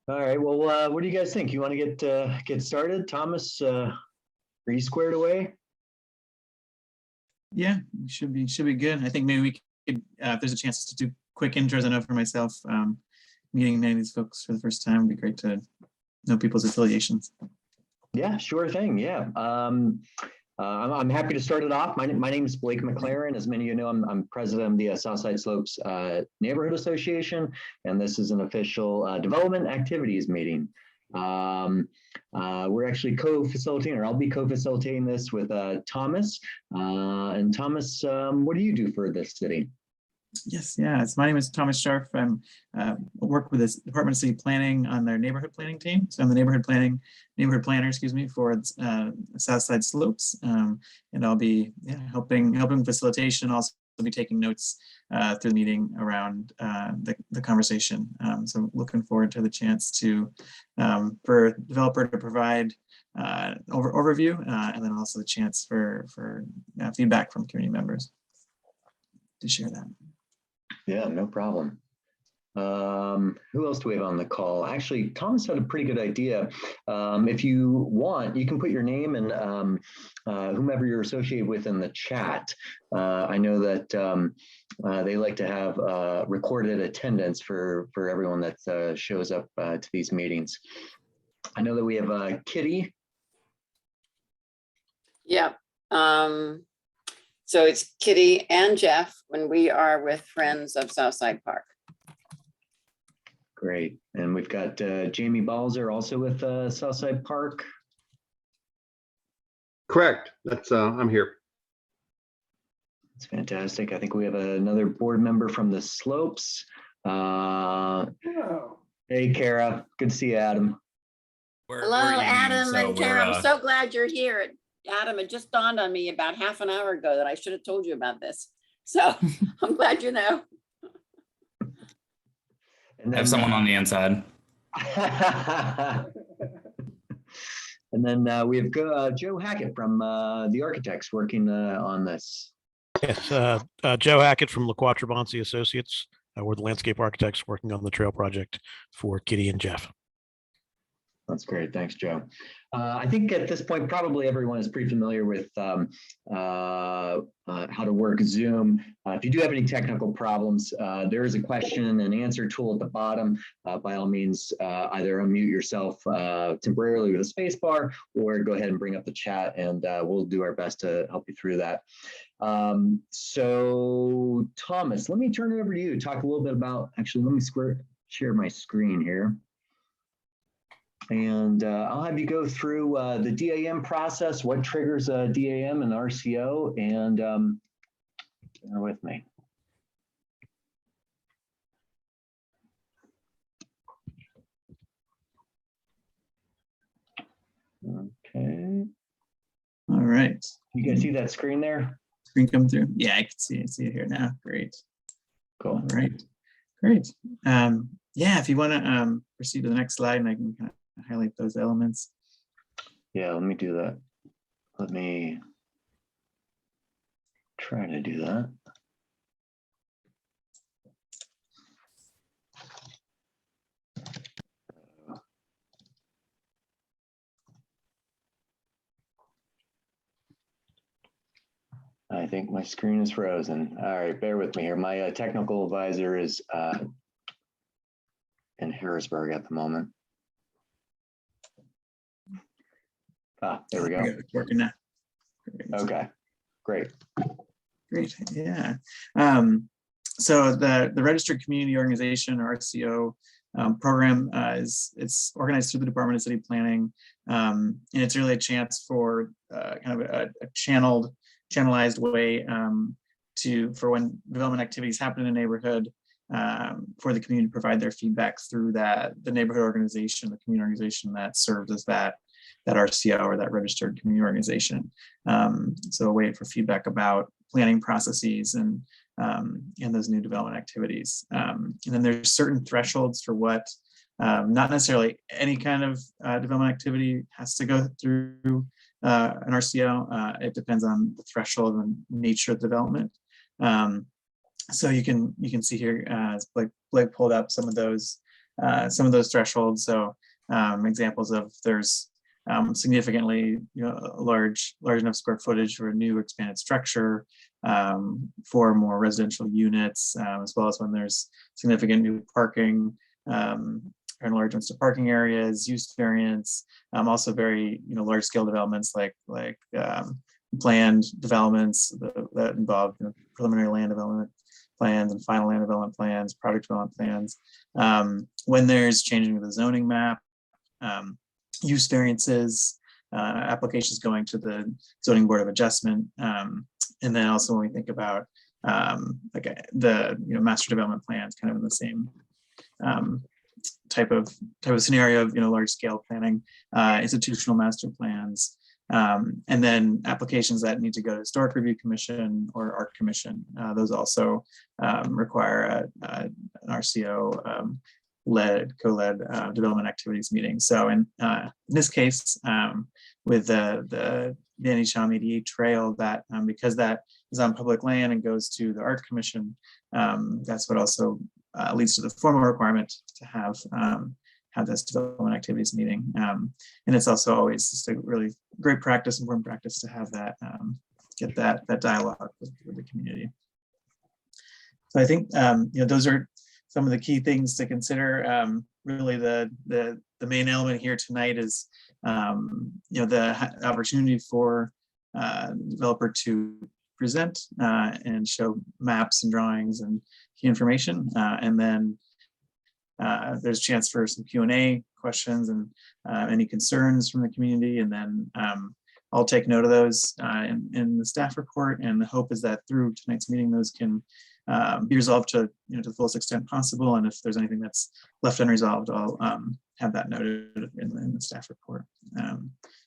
All right. Well, what do you guys think? You want to get started? Thomas, are you squared away? Yeah, should be good. I think maybe we could, if there's a chance to do quick intros. I know for myself, meeting many of these folks for the first time would be great to know people's affiliations. Yeah, sure thing. Yeah. I'm happy to start it off. My name is Blake Mclaren. As many of you know, I'm president of the Southside Slopes Neighborhood Association, and this is an official development activities meeting. We're actually co-facilitating, or I'll be co-facilitating this with Thomas. And Thomas, what do you do for this city? Yes, yeah. My name is Thomas Scharf. I work with the Department of City Planning on their neighborhood planning team. So I'm the neighborhood planner, excuse me, for Southside Slopes, and I'll be helping facilitation. Also be taking notes through the meeting around the conversation. So looking forward to the chance to for a developer to provide overview, and then also the chance for feedback from community members to share that. Yeah, no problem. Who else do we have on the call? Actually, Thomas had a pretty good idea. If you want, you can put your name and whomever you're associated with in the chat. I know that they like to have recorded attendance for everyone that shows up to these meetings. I know that we have Kitty. Yeah. So it's Kitty and Jeff when we are with Friends of Southside Park. Great. And we've got Jamie Balzer also with Southside Park. Correct. That's I'm here. That's fantastic. I think we have another board member from the Slopes. Hello. Hey, Kara. Good to see you, Adam. Hello, Adam and Kara. I'm so glad you're here. Adam, it just dawned on me about half an hour ago that I should have told you about this. So I'm glad you know. And then, I have someone on the inside. And then we have Joe Hackett from the Architects working on this. Yes, Joe Hackett from LaQuatra Bonci Associates. We're the landscape architects working on the trail project for Kitty and Jeff. That's great. Thanks, Joe. I think at this point, probably everyone is pretty familiar with how to work Zoom. If you do have any technical problems, there is a question and answer tool at the bottom. By all means, either unmute yourself temporarily with a space bar or go ahead and bring up the chat, and we'll do our best to help you through that. So Thomas, let me turn it over to you to talk a little bit about, actually, let me share my screen here. And I'll have you go through the DAM process, what triggers a DAM and RCO, and bear with me. Okay. All right. You guys see that screen there? Screen come through? Yeah, I can see it here now. Great. Cool. All right. Great. Yeah, if you want to proceed to the next slide, and I can kind of highlight those elements. Yeah, let me do that. Let me try to do that. I think my screen is frozen. All right, bear with me here. My technical advisor is in Harrisburg at the moment. Ah, there we go. It's working now. Great. Okay, great. Great, yeah. So the Registered Community Organization, or RCO, program it's organized through the Department of City Planning, and it's really a chance for kind of a channelized way for when development activities happen in a neighborhood, for the community to provide their feedback through the neighborhood organization, the community organization that serves as that RCO, or that registered community organization. So a way for feedback about planning processes and those new development activities. And then there's certain thresholds for what not necessarily any kind of development activity has to go through an RCO. It depends on the threshold and nature of the development. So you can see here, as Blake pulled up some of those some of those thresholds. So examples of there's significantly large enough square footage for a new expanded structure, for more residential units, as well as when there's significant new parking, enlargements to parking areas, use variance, also very large scale developments like planned developments that involve preliminary land development plans and final land development plans, project development plans. When there's changing of the zoning map, use variances, applications going to the zoning board of adjustment, and then also when we think about the master development plans, kind of in the same type of scenario of large scale planning, institutional master plans, and then applications that need to go to Historic Review Commission or Art Commission. Those also require an RCO co-led development activities meeting. So in this case, with the Bandi Schaum 88 trail, that because that is on public land and goes to the Art Commission, that's what also leads to the formal requirement to have this development activities meeting. And it's also always just a really great practice, important practice to have that, get that dialogue with the community. So I think those are some of the key things to consider. Really, the main element here tonight is the opportunity for the developer to present and show maps and drawings and key information, and then there's a chance for some Q&A questions and any concerns from the community, and then I'll take note of those in the staff report, and the hope is that through tonight's meeting those can be resolved to the fullest extent possible, and if there's anything that's left unresolved, I'll have that noted in the staff report.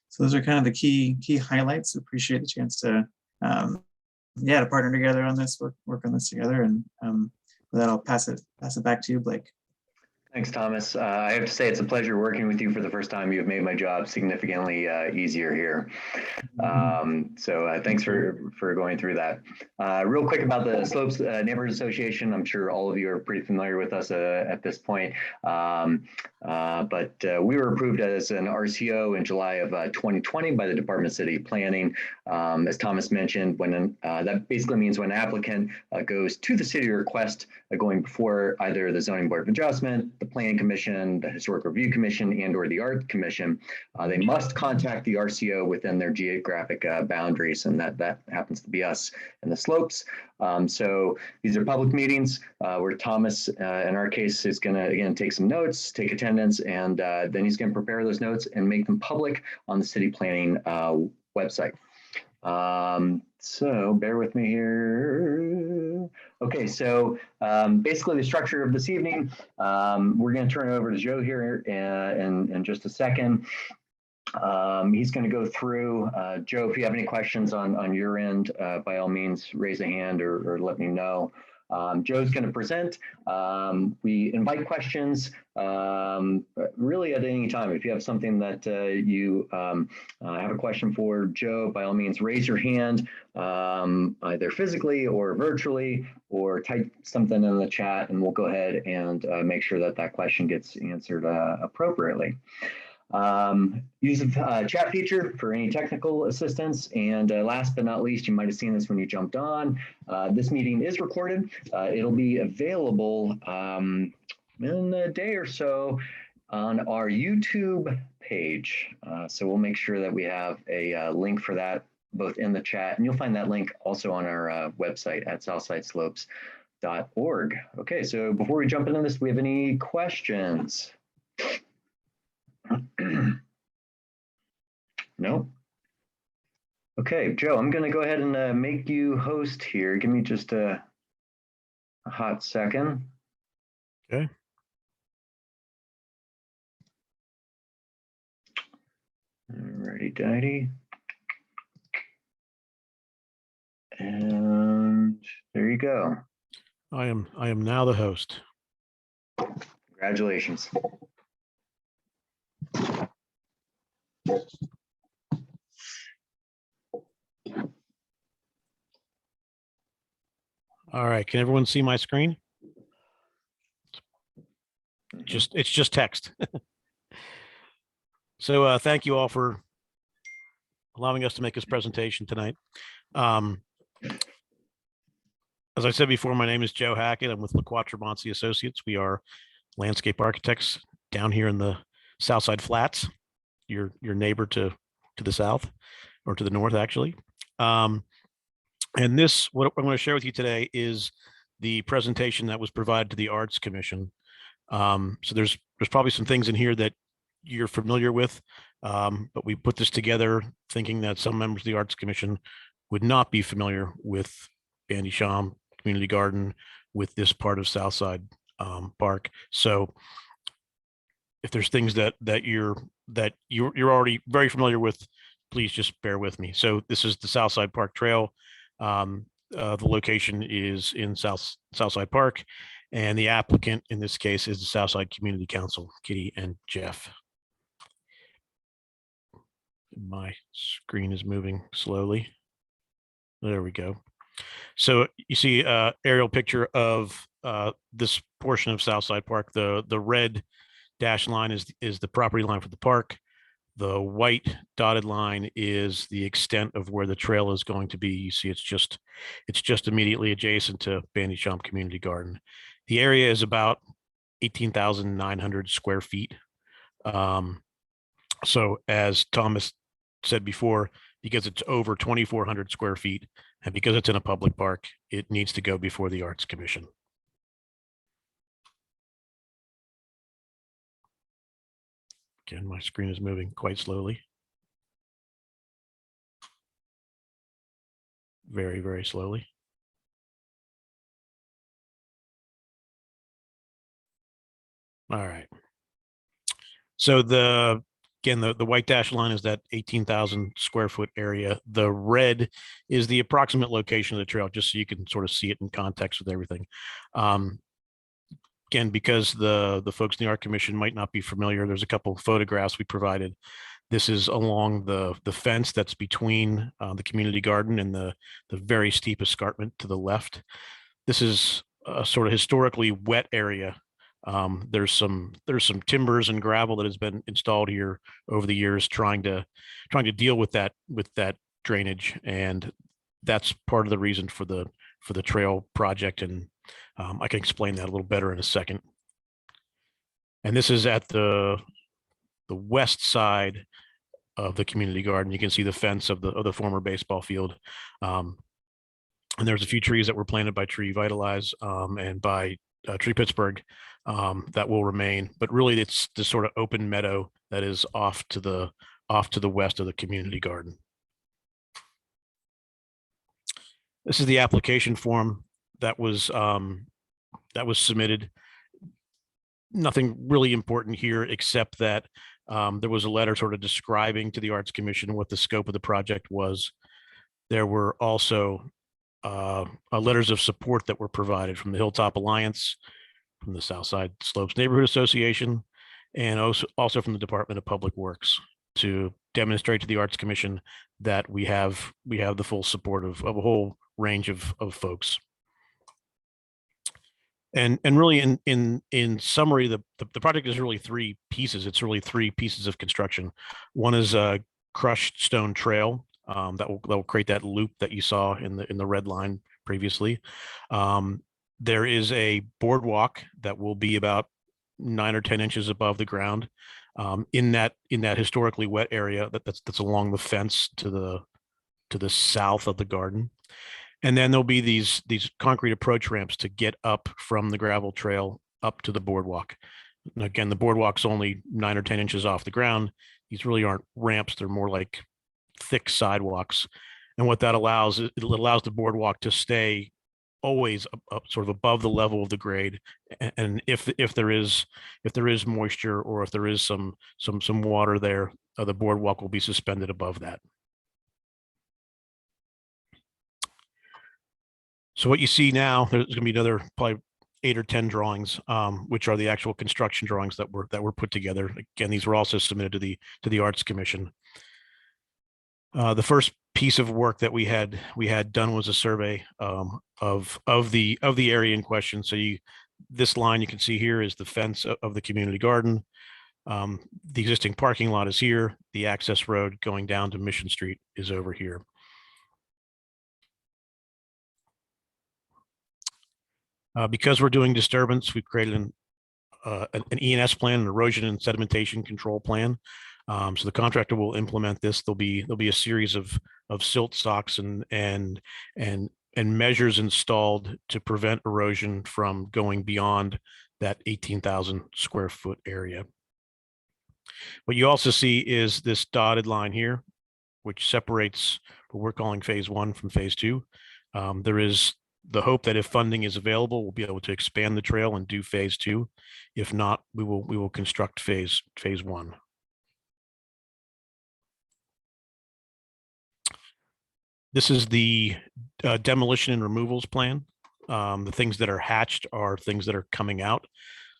So those are kind of the key highlights. Appreciate the chance to to partner together on this, work on this together, and with that I'll pass it back to you, Blake. Thanks, Thomas. I have to say it's a pleasure working with you for the first time. You've made my job significantly easier here. So thanks for going through that. Real quick about the Slopes Neighborhood Association. I'm sure all of you are pretty familiar with us at this point. But we were approved as an RCO in July of 2020 by the Department of City Planning. As Thomas mentioned, when that basically means when an applicant goes to the city request, going before either the Zoning Board of Adjustment, the Planning Commission, the Historic Review Commission, and or the Art Commission, they must contact the RCO within their geographic boundaries, and that happens to be us in the Slopes. So these are public meetings where Thomas, in our case, is going to again take some notes, take attendance, and then he's going to prepare those notes and make them public on the city planning website. So bear with me here. Okay, so basically the structure of this evening, we're going to turn it over to Joe here in just a second. He's going to go through. Joe, if you have any questions on your end, by all means, raise a hand or let me know. Joe's going to present. We invite questions really at any time. If you have something that you have a question for Joe, by all means, raise your hand either physically or virtually, or type something in the chat, and we'll go ahead and make sure that question gets answered appropriately. Use the chat feature for any technical assistance. And last but not least, you might have seen this when you jumped on. This meeting is recorded. It'll be available in a day or so on our YouTube page. So we'll make sure that we have a link for that both in the chat, and you'll find that link also on our website at southsideslopes.org. Okay, so before we jump into this, do we have any questions? No? Okay, Joe, I'm going to go ahead and make you host here. Give me just a hot second. Okay. Alrighty-dighty. And there you go. I am now the host. Congratulations. All right, can everyone see my screen? It's just text. So thank you all for allowing us to make this presentation tonight. As I said before, my name is Joe Hackett. I'm with LaQuatra Bonci Associates. We are landscape architects down here in the Southside Flats, your neighbor to the south, or to the north, actually. And what I'm going to share with you today is the presentation that was provided to the Arts Commission. So there's probably some things in here that you're familiar with, but we put this together thinking that some members of the Arts Commission would not be familiar with Bandi Schaum Community Garden, with this part of Southside Park. So if there's things that you're already very familiar with, please just bear with me. So this is the Southside Park Trail. The location is in Southside Park, and the applicant in this case is the Southside Community Council, Kitty and Jeff. My screen is moving slowly. There we go. So you see aerial picture of this portion of Southside Park. The red dashed line is the property line for the park. The white dotted line is the extent of where the trail is going to be. You see it's just immediately adjacent to Bandi Schaum Community Garden. The area is about 18,900 square feet. So as Thomas said before, because it's over 2,400 square feet, and because it's in a public park, it needs to go before the Arts Commission. Again, my screen is moving quite slowly. Very, very slowly. All right. So the white dash line is that 18,000 square foot area. The red is the approximate location of the trail, just so you can sort of see it in context with everything. Again, because the folks in the Art Commission might not be familiar, there's a couple of photographs we provided. This is along the fence that's between the community garden and the very steep escarpment to the left. This is a sort of historically wet area. There's some timbers and gravel that has been installed here over the years, trying to deal with that drainage, and that's part of the reason for the trail project. And I can explain that a little better in a second. And this is at the west side of the community garden. You can see the fence of the former baseball field. And there's a few trees that were planted by Tree Vitalize and by Tree Pittsburgh that will remain, but really it's this sort of open meadow that is off to the west of the community garden. This is the application form that was submitted. Nothing really important here, except that there was a letter sort of describing to the Arts Commission what the scope of the project was. There were also letters of support that were provided from the Hilltop Alliance, from the Southside Slopes Neighborhood Association, and also from the Department of Public Works, to demonstrate to the Arts Commission that we have the full support of a whole range of folks. And really, in summary, the project is really three pieces. It's really three pieces of construction. One is a crushed stone trail that will create that loop that you saw in the red line previously. There is a boardwalk that will be about 9 or 10 inches above the ground in that historically wet area that's along the fence to the south of the garden. And then there'll be these concrete approach ramps to get up from the gravel trail up to the boardwalk. And again, the boardwalk's only 9 or 10 inches off the ground. These really aren't ramps; they're more like thick sidewalks. And what that allows, it allows the boardwalk to stay always up sort of above the level of the grade. And if there is moisture, or if there is some water there, the boardwalk will be suspended above that. So what you see now, there's going to be another probably 8 or 10 drawings, which are the actual construction drawings that were put together. Again, these were also submitted to the Arts Commission. The first piece of work that we had done was a survey of the area in question. So This line you can see here is the fence of the community garden. The existing parking lot is here. The access road going down to Mission Street is over here. Because we're doing disturbance, we've created an E&S plan, an erosion and sedimentation control plan. So the contractor will implement this. There'll be a series of silt socks and measures installed to prevent erosion from going beyond that 18,000 square foot area. What you also see is this dotted line here, which separates what we're calling phase 1 from phase 2. There is the hope that if funding is available, we'll be able to expand the trail and do phase 2. If not, we will construct phase 1. This is the demolition and removals plan. The things that are hatched are things that are coming out.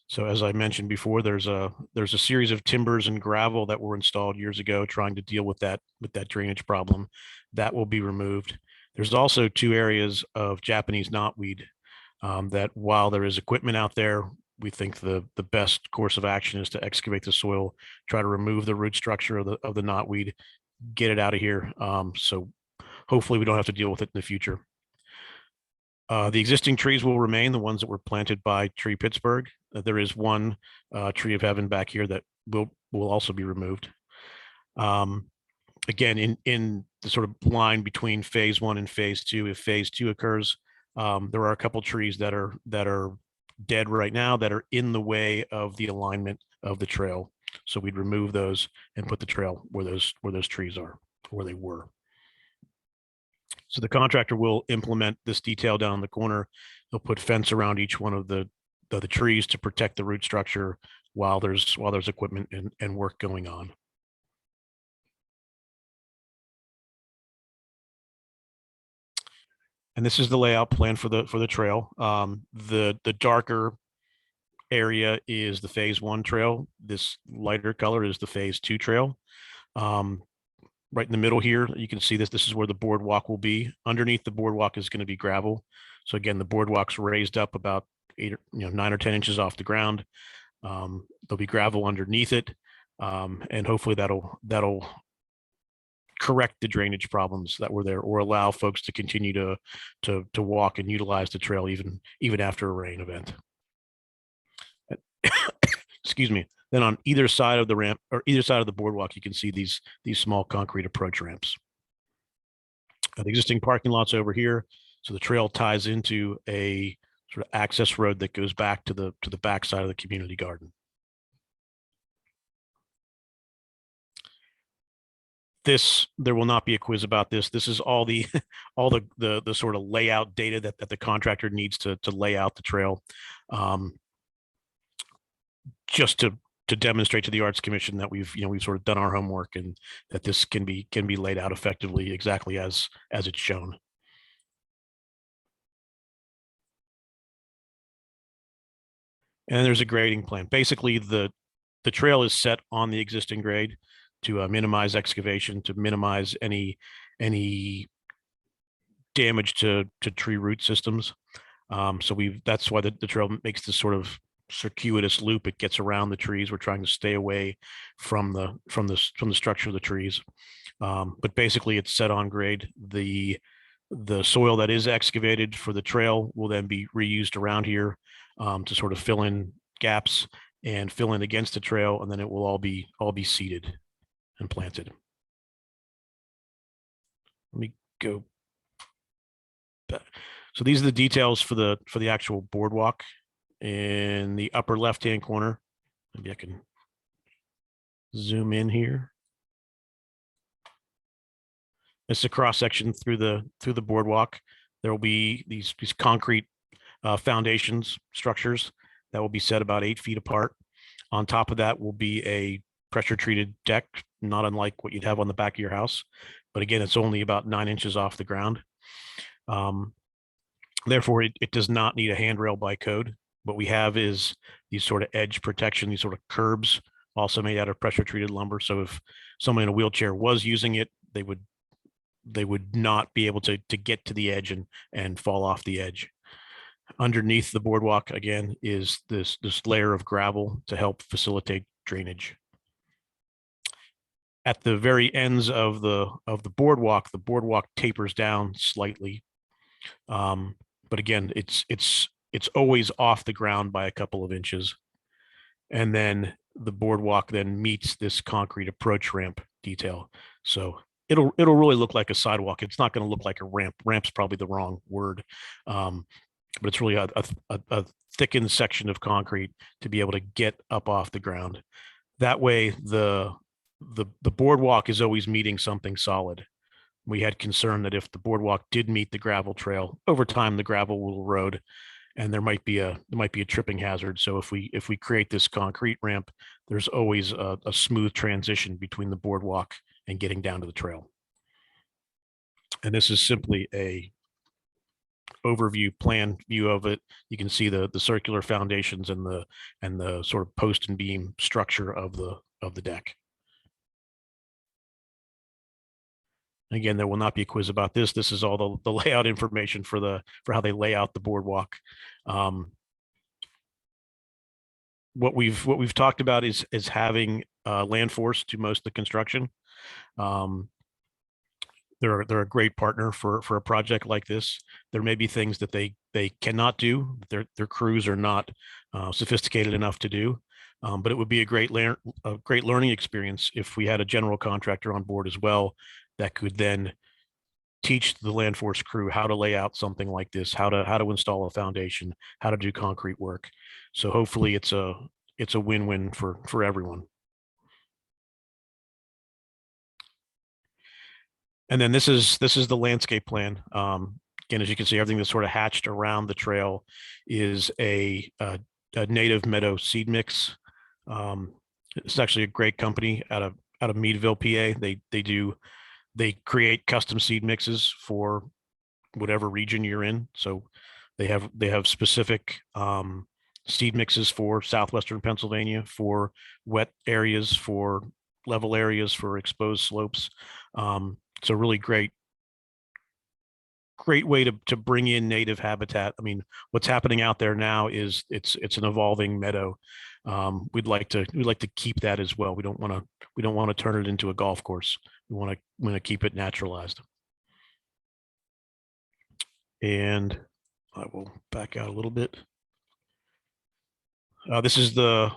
So as I mentioned before, there's a series of timbers and gravel that were installed years ago trying to deal with that drainage problem. That will be removed. There's also 2 areas of Japanese knotweed that, while there is equipment out there, we think the best course of action is to excavate the soil, try to remove the root structure of the knotweed, get it out of here. So hopefully we don't have to deal with it in the future. The existing trees will remain, the ones that were planted by Tree Pittsburgh. There is one tree of heaven back here that will also be removed. Again, in the sort of line between phase 1 and phase 2, if phase 2 occurs, there are a couple trees that are dead right now that are in the way of the alignment of the trail. So we'd remove those and put the trail where those trees are, where they were. So the contractor will implement this detail down the corner. He'll put fence around each one of the trees to protect the root structure while there's equipment and work going on. And this is the layout plan for the trail. The darker area is the phase 1 trail. This lighter color is the phase 2 trail. Right in the middle here, you can see this is where the boardwalk will be. Underneath the boardwalk is going to be gravel. So again, the boardwalk's raised up about 9 or 10 inches off the ground. There'll be gravel underneath it. And hopefully that'll correct the drainage problems that were there, or allow folks to continue to walk and utilize the trail even after a rain event. Excuse me. Then on either side of the ramp or either side of the boardwalk, you can see these small concrete approach ramps. The existing parking lot's over here, so the trail ties into a sort of access road that goes back to the back side of the community garden. There will not be a quiz about this. This is all the sort of layout data that the contractor needs to lay out the trail, just to demonstrate to the Arts Commission that we've sort of done our homework and that this can be laid out effectively exactly as it's shown. And there's a grading plan. Basically, the trail is set on the existing grade to minimize excavation, to minimize any damage to tree root systems. So that's why the trail makes this sort of circuitous loop. It gets around the trees. We're trying to stay away from the structure of the trees. But basically, it's set on grade. The soil that is excavated for the trail will then be reused around here to sort of fill in gaps and fill in against the trail, and then it will all be seeded and planted. Let me go back. So these are the details for the actual boardwalk. In the upper left-hand corner, maybe I can zoom in here. It's a cross section through the boardwalk. There will be these concrete foundations structures that will be set about 8 feet apart. On top of that will be a pressure treated deck, not unlike what you'd have on the back of your house. But again, it's only about 9 inches off the ground. Therefore, it does not need a handrail by code. What we have is these sort of edge protection, these sort of curbs, also made out of pressure treated lumber. So if someone in a wheelchair was using it, they would not be able to get to the edge and fall off the edge. Underneath the boardwalk, again, is this layer of gravel to help facilitate drainage. At the very ends of the boardwalk tapers down slightly. But again, it's always off the ground by a couple of inches. And then the boardwalk then meets this concrete approach ramp detail. So it'll really look like a sidewalk. It's not going to look like a ramp. Ramp's probably the wrong word. But it's really a thickened section of concrete to be able to get up off the ground. That way, the boardwalk is always meeting something solid. We had concern that if the boardwalk did meet the gravel trail, over time the gravel will erode, and there might be a tripping hazard. So if we create this concrete ramp, there's always a smooth transition between the boardwalk and getting down to the trail. And this is simply a overview plan view of it. You can see the circular foundations and the sort of post and beam structure of the deck. Again, there will not be a quiz about this. This is all the layout information for how they lay out the boardwalk. What we've talked about is having land force to most of the construction. They're a great partner for a project like this. There may be things that they cannot do. Their crews are not sophisticated enough to do. But it would be a great learning experience if we had a general contractor on board as well that could then teach the land force crew how to lay out something like this, how to install a foundation, how to do concrete work. So hopefully it's a win-win for everyone. And then this is the landscape plan. Again, as you can see, everything that's sort of hatched around the trail is a native meadow seed mix. It's actually a great company out of Meadville, PA. They create custom seed mixes for whatever region you're in. So they have specific seed mixes for southwestern Pennsylvania, for wet areas, for level areas, for exposed slopes. It's a really great way to bring in native habitat. I mean, what's happening out there now is it's an evolving meadow. We'd like to keep that as well. We don't want to turn it into a golf course. We want to keep it naturalized. And I will back out a little bit. This is the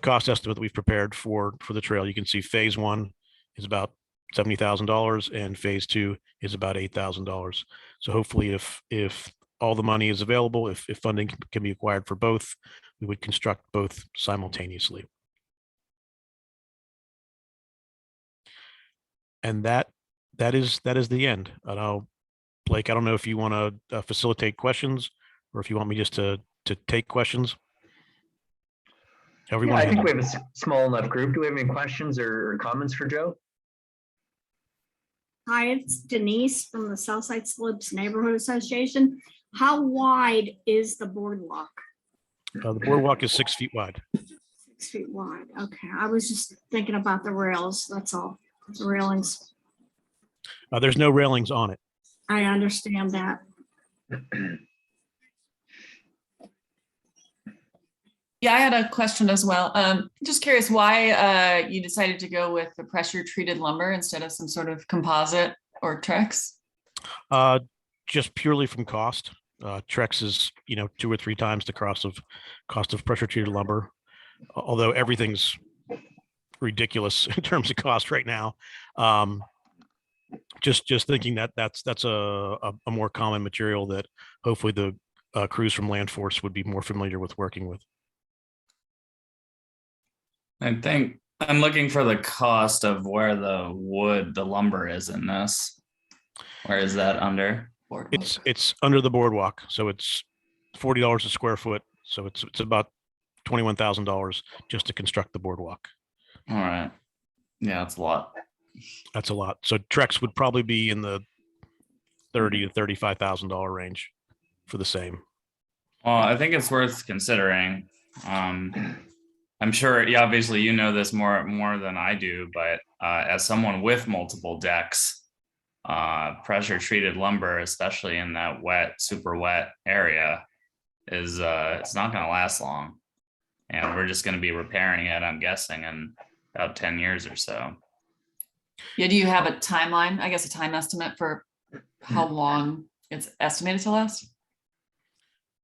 cost estimate that we've prepared for the trail. You can see phase 1 is about $70,000 and phase 2 is about $8,000. So hopefully if all the money is available, if funding can be acquired for both, we would construct both simultaneously. And that is the end. And Blake, I don't know if you want to facilitate questions or if you want me just to take questions. Yeah, I think we have a small enough group. Do we have any questions or comments for Joe? Hi, it's Denise from the Southside Slopes Neighborhood Association. How wide is the boardwalk? The boardwalk is 6 feet wide. 6 feet wide. Okay, I was just thinking about the rails. That's all. The railings. There's no railings on it. I understand that. Yeah, I had a question as well. Just curious why you decided to go with the pressure treated lumber instead of some sort of composite or Trex? Just purely from cost. Trex is 2 or 3 times the cost of pressure treated lumber. Although everything's ridiculous in terms of cost right now. Just thinking that's a more common material that hopefully the crews from Land Force would be more familiar with working with. I think I'm looking for the cost of where the lumber is in this. Where is that under? It's under the boardwalk, so it's $40 a square foot. So it's about $21,000 just to construct the boardwalk. All right. Yeah, that's a lot. That's a lot. So Trex would probably be in the $30,000 to $35,000 range for the same. Well, I think it's worth considering. I'm sure, yeah, obviously you know this more than I do, but as someone with multiple decks, pressure treated lumber, especially in that wet, super wet area, is it's not going to last long, and we're just going to be repairing it, I'm guessing, in about 10 years or so. Yeah, do you have a timeline, I guess a time estimate for how long it's estimated to last?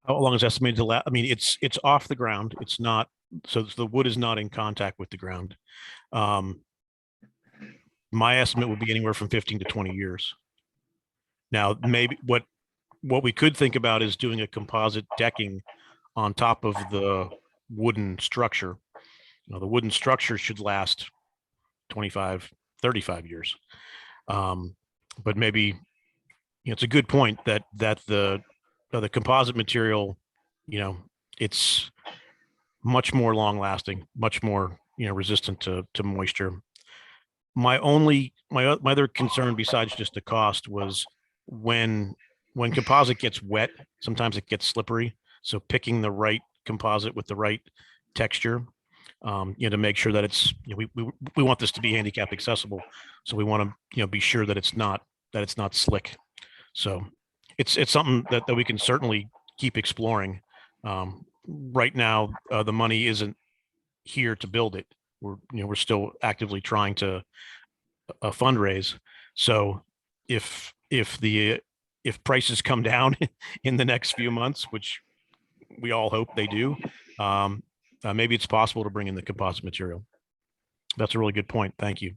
How long is estimated to last? I mean, it's off the ground. It's not, so the wood is not in contact with the ground. My estimate would be anywhere from 15 to 20 years. Now, maybe what we could think about is doing a composite decking on top of the wooden structure. The wooden structure should last 25, 35 years. But maybe, it's a good point that the composite material, it's much more long lasting, much more, resistant to moisture. My other concern besides just the cost was when composite gets wet, sometimes it gets slippery. So picking the right composite with the right texture, to make sure that it's, we want this to be handicap accessible. So we want to, be sure that it's not slick. So it's something that we can certainly keep exploring. Right now, the money isn't here to build it. We're still actively trying to fundraise. So if prices come down in the next few months, which we all hope they do, maybe it's possible to bring in the composite material. That's a really good point. Thank you.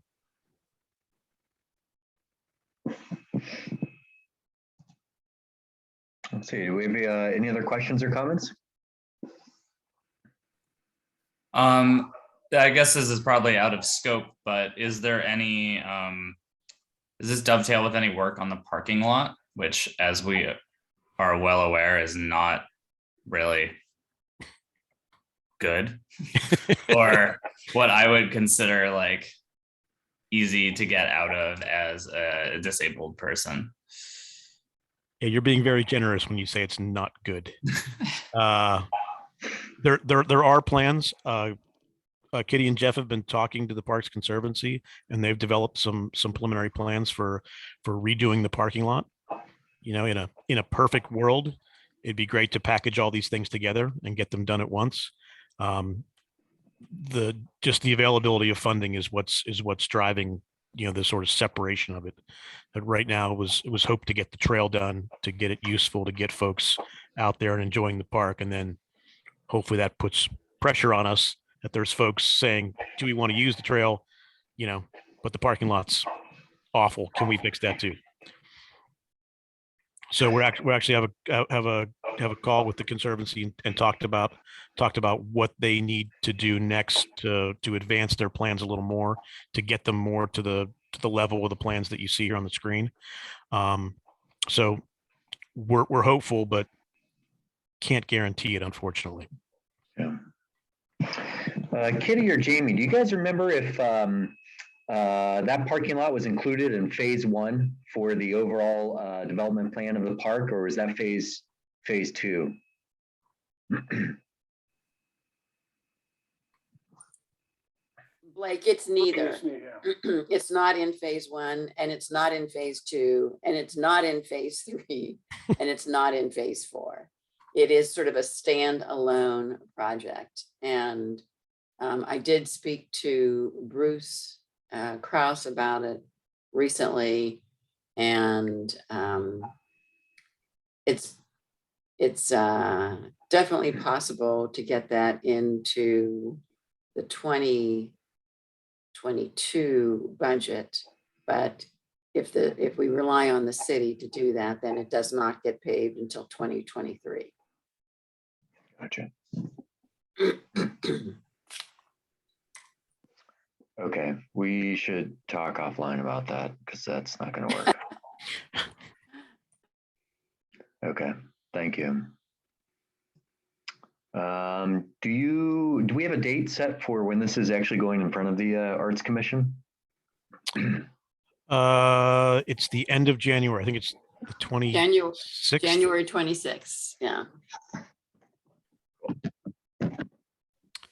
Let's see, do we have any other questions or comments? I guess this is probably out of scope, but is there any, does this dovetail with any work on the parking lot, which, as we are well aware, is not really good or what I would consider like easy to get out of as a disabled person? Yeah, you're being very generous when you say it's not good. There are plans. Kitty and Jeff have been talking to the Parks Conservancy, and they've developed some preliminary plans for redoing the parking lot. In a perfect world, it'd be great to package all these things together and get them done at once. The availability of funding is what's driving the sort of separation of it. But right now it was hoped to get the trail done, to get it useful, to get folks out there and enjoying the park, and then hopefully that puts pressure on us that there's folks saying, do we want to use the trail, but the parking lot's awful, can we fix that too? So we actually have a call with the Conservancy and talked about what they need to do next to advance their plans a little more, to get them more to the level of the plans that you see here on the screen. So we're hopeful, but can't guarantee it, unfortunately. Yeah. Kitty or Jamie, do you guys remember if that parking lot was included in phase 1 for the overall development plan of the park, or was that phase 2? Blake, it's neither. It's not in phase 1, and it's not in phase 2, and it's not in phase 3, and it's not in phase 4. It is sort of a standalone project. And I did speak to Bruce Krause about it recently, and it's definitely possible to get that into the 2022 budget, but if we rely on the city to do that, then it does not get paved until 2023. Gotcha. Okay, we should talk offline about that because that's not going to work. Okay, thank you. Do we have a date set for when this is actually going in front of the Arts Commission? It's the end of January. I think it's the 26th. January 26th. Yeah.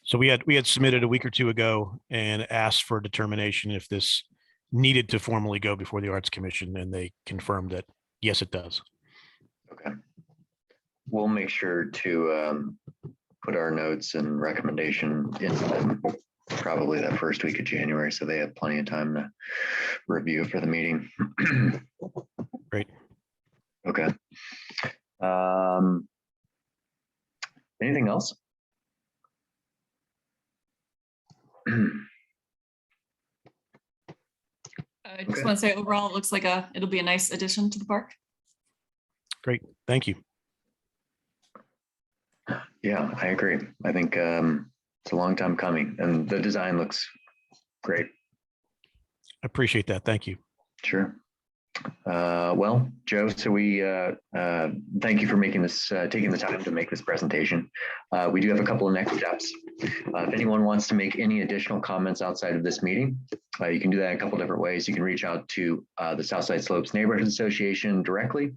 So we had submitted a week or two ago and asked for a determination if this needed to formally go before the Arts Commission, and they confirmed that yes, it does. Okay. we'll make sure to put our notes and recommendation into them probably that first week of January, so they have plenty of time to review for the meeting. Great. Okay. Anything else? I just Okay. want to say overall, it looks like it'll be a nice addition to the park. Great. Thank you. Yeah, I agree. I think it's a long time coming, and the design looks great. I appreciate that. Thank you. Sure. Well, Joe, so we thank you for making this, taking the time to make this presentation. We do have a couple of next steps. If anyone wants to make any additional comments outside of this meeting, you can do that in a couple different ways. You can reach out to the Southside Slopes Neighborhood Association directly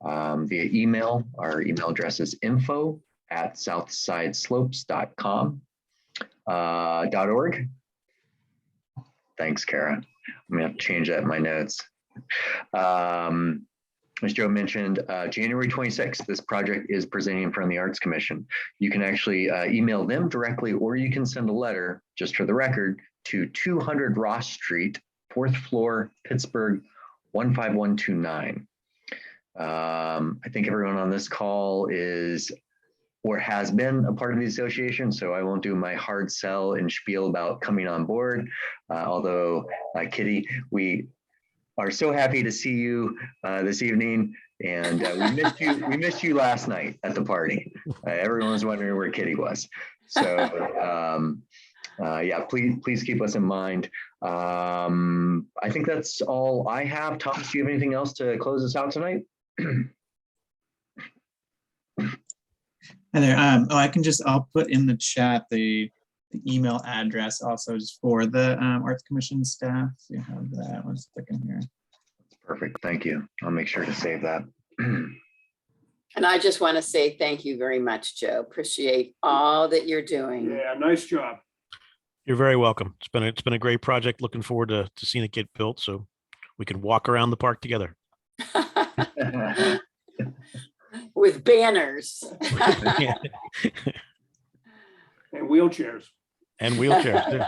via email. Our email address is info@southsideslopes.com .org. Thanks, Kara. I'm gonna have to change that in my notes. As Joe mentioned, January 26th, this project is presenting in front of the Arts Commission. You can actually email them directly, or you can send a letter, just for the record, to 200 Ross Street, 4th floor, Pittsburgh, 15129. I think everyone on this call is or has been a part of the association, so I won't do my hard sell and spiel about coming on board. Although, Kitty, we are so happy to see you this evening, and we missed you last night at the party. Everyone was wondering where Kitty was. So yeah, please keep us in mind. I think that's all I have. Thomas, do you have anything else to close us out tonight? Hi there. I'll put in the chat the email address also just for the Arts Commission staff. So you have that. One second here. Perfect. Thank you. I'll make sure to save that. And I just want to say thank you very much, Joe. Appreciate all that you're doing. Yeah, nice job. You're very welcome. It's been a great project. Looking forward to seeing it get built so we can walk around the park together. With banners. And wheelchairs. And wheelchairs too.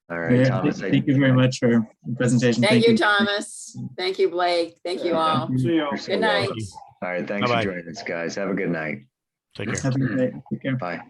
All right, Yeah, Thomas. thank you very much for the presentation. Thank you, Thomas. Thank you, Blake. Thank you all. See you. You're so Good night. welcome. All right, thanks Bye-bye. for joining us, guys. Have a good night. Take care. Have a good night. Take care. Bye.